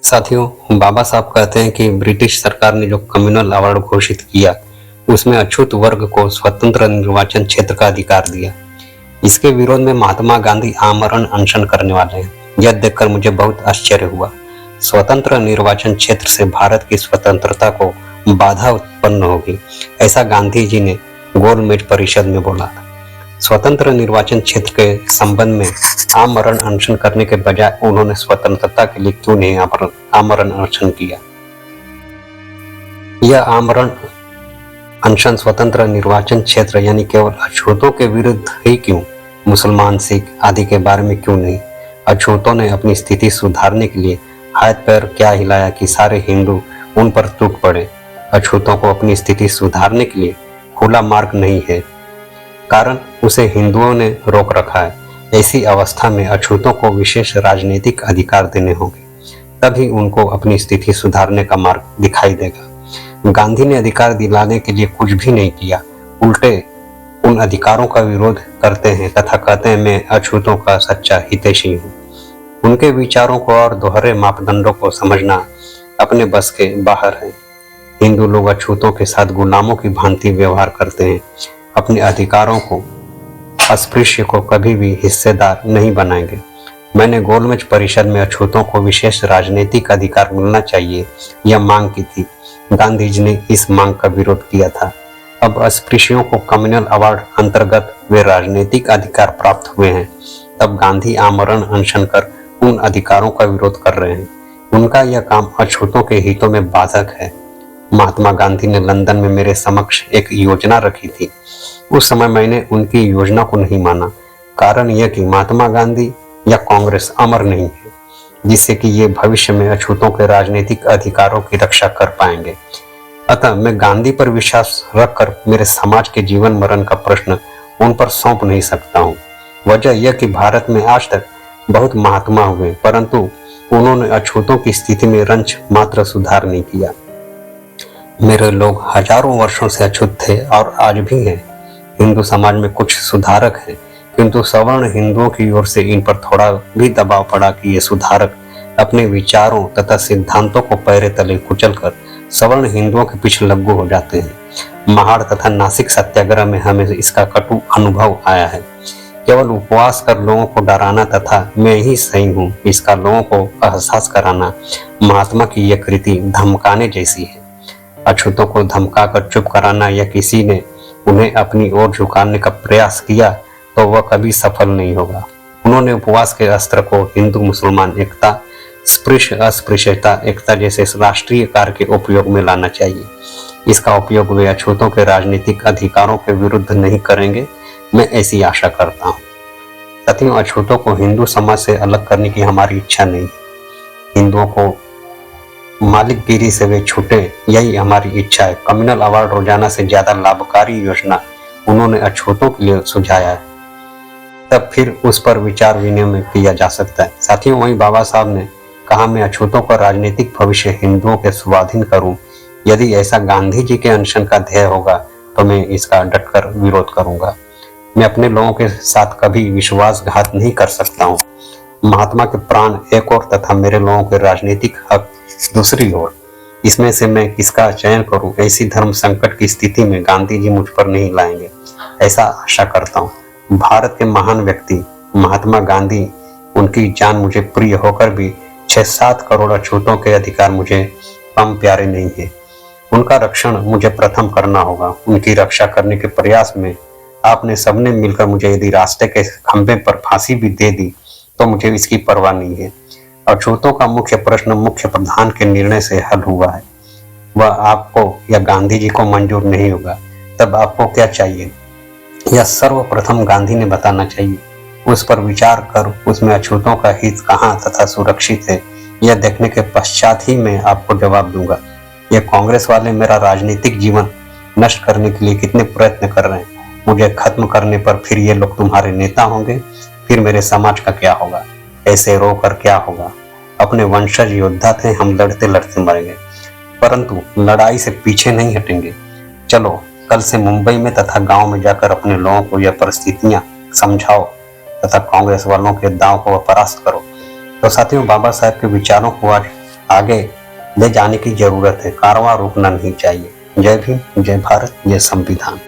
साथियों, बाबा साहब कहते हैं कि ब्रिटिश सरकार ने जो कम्युनल अवार्ड घोषित किया उसमें अछूत वर्ग को स्वतंत्र निर्वाचन क्षेत्र का अधिकार दिया। इसके विरोध में महात्मा गांधी आमरण अनशन करने वाले हैं। यह देखकर मुझे बहुत आश्चर्य हुआ। स्वतंत्र निर्वाचन क्षेत्र से भारत की स्वतंत्रता को बाधा उत्पन्न होगी, ऐसा गांधी जी ने गोलमेज परिषद में बोला था। स्वतंत्र निर्वाचन क्षेत्र के संबंध में आमरण अनशन करने के बजाय उन्होंने स्वतंत्रता के लिए क्यों नहीं आमरण अनशन किया। यह आमरण अनशन स्वतंत्र निर्वाचन क्षेत्र यानी केवल अछूतों के विरुद्ध ही क्यों, मुसलमान, सिख आदि के बारे में क्यों नहीं। अछूतों ने अपनी स्थिति सुधारने के लिए हाथ पैर क्या हिलाया कि सारे हिंदू उन पर टूट पड़े। अछूतों को अपनी स्थिति सुधारने के लिए खुला मार्ग नहीं है, कारण उसे हिंदुओं ने रोक रखा है। ऐसी अवस्था में अछूतों को विशेष राजनीतिक अधिकार देने होंगे, तभी उनको अपनी स्थिति सुधारने का मार्ग दिखाई देगा। गांधी ने अधिकार दिलाने के लिए कुछ भी नहीं किया, उल्टे उन अधिकारों का विरोध करते हैं तथा कहते हैं मैं अछूतों का सच्चा हितैषी हूँ। उनके विचारों को और दोहरे मापदंडों को समझना अपने बस के बाहर है। हिंदू लोग अछूतों के साथ गुलामों की भांति व्यवहार करते हैं। अपने अधिकारों को, अस्पृश्य को कभी भी हिस्सेदार नहीं बनाएंगे। मैंने गोलमेज परिषद में अछूतों को विशेष राजनीतिक अधिकार मिलना चाहिए यह मांग की थी। गांधी जी ने इस मांग का विरोध किया था। अब अस्पृश्यों को कम्युनल अवार्ड अंतर्गत वे राजनीतिक अधिकार प्राप्त हुए हैं, तब गांधी आमरण अनशन कर उन अधिकारों का विरोध कर रहे हैं। उनका यह काम अछूतों के हितों में बाधक है। महात्मा गांधी ने लंदन में मेरे समक्ष एक योजना रखी थी। उस समय मैंने उनकी योजना को नहीं माना। कारण यह कि महात्मा गांधी या कांग्रेस अमर नहीं है, जिससे कि ये भविष्य में अछूतों के राजनीतिक अधिकारों की रक्षा कर पाएंगे। अतः मैं गांधी पर विश्वास रखकर मेरे समाज के जीवन मरण का प्रश्न उन पर सौंप नहीं सकता हूँ। वजह यह कि भारत में आज तक बहुत महात्मा हुए, परंतु उन्होंने अछूतों की स्थिति में रंच मात्र सुधार नहीं किया। मेरे लोग हजारों वर्षों से अछूत थे और आज भी हैं। हिंदू समाज में कुछ सुधारक हैं, किंतु सवर्ण हिंदुओं की ओर से इन पर थोड़ा भी दबाव पड़ा कि ये सुधारक अपने विचारों तथा सिद्धांतों को पैरे तले कुचलकर सवर्ण हिंदुओं के पीछे लग्गू हो जाते हैं। महाड़ तथा नासिक सत्याग्रह में हमें इसका कटु अनुभव आया है। केवल उपवास कर लोगों को डराना तथा मैं ही सही हूँ इसका लोगों को एहसास कराना महात्मा की यह कृति धमकाने जैसी है। अछूतों को धमका कर चुप कराना या किसी ने उन्हें अपनी ओर झुकाने का प्रयास किया तो वह कभी सफल नहीं होगा। उन्होंने उपवास के अस्त्र को हिंदू मुसलमान एकता, स्पृश्य अस्पृश्यता एकता जैसे राष्ट्रीय कार्य के उपयोग में लाना चाहिए। इसका उपयोग वे अछूतों के राजनीतिक अधिकारों के विरुद्ध नहीं करेंगे, मैं ऐसी आशा करता हूँ। साथियों, अछूतों को हिंदू समाज से अलग करने की हमारी इच्छा नहीं। हिंदुओं को मालिकगिरी से वे छूटे, यही हमारी इच्छा है। कम्युनल अवार्ड रोजाना से ज्यादा लाभकारी योजना उन्होंने अछूतों के लिए सुझाया है, तब फिर उस पर विचार विनिमय किया जा सकता है। साथियों, वहीं बाबा साहब ने कहा मैं अछूतों का राजनीतिक भविष्य हिंदुओं के स्वाधीन करूं। यदि ऐसा गांधी जी के अनशन का ध्येय होगा तो मैं इसका डटकर विरोध करूंगा। मैं अपने लोगों के साथ कभी विश्वासघात नहीं कर सकता हूँ। महात्मा के प्राण एक ओर तथा मेरे लोगों के राजनीतिक हक दूसरी ओर, इसमें से मैं किसका चयन करूं। ऐसी धर्म संकट की स्थिति में गांधी जी मुझ पर नहीं लाएंगे, ऐसा आशा करता हूं। भारत के महान व्यक्ति महात्मा गांधी, उनकी जान मुझे प्रिय होकर भी 6-7 करोड़ अछूतों के अधिकार मुझे कम प्यारे नहीं है। उनका रक्षण मुझे प्रथम करना होगा। उनकी रक्षा करने के प्रयास में आपने सबने मिलकर मुझे यदि रास्ते के खंभे पर फांसी भी दे दी तो मुझे इसकी परवाह नहीं है। अछूतों का मुख्य प्रश्न मुख्य प्रधान के निर्णय से हल हुआ है। वह आपको या गांधी जी को मंजूर नहीं होगा, तब आपको क्या चाहिए यह सर्वप्रथम गांधी ने बताना चाहिए। उस पर विचार कर उसमें अछूतों का हित कहाँ तथा सुरक्षित है यह देखने के पश्चात ही मैं आपको जवाब दूंगा। ये कांग्रेस वाले मेरा राजनीतिक जीवन नष्ट करने के लिए कितने प्रयत्न कर रहे हैं। मुझे खत्म करने पर फिर ये लोग तुम्हारे नेता होंगे, फिर मेरे समाज का क्या होगा। ऐसे रोकर क्या होगा। अपने वंशज योद्धा थे, हम लड़ते लड़ते मरेंगे, परंतु लड़ाई से पीछे नहीं हटेंगे। चलो कल से मुंबई में तथा गांव में जाकर अपने लोगों को यह परिस्थितियां समझाओ तथा कांग्रेस वालों के दांव को परास्त करो। तो साथियों, बाबा साहेब के विचारों को आज आगे ले जाने की जरूरत है। कारवां रुकना नहीं चाहिए। जय भीम, जय भारत, जय संविधान।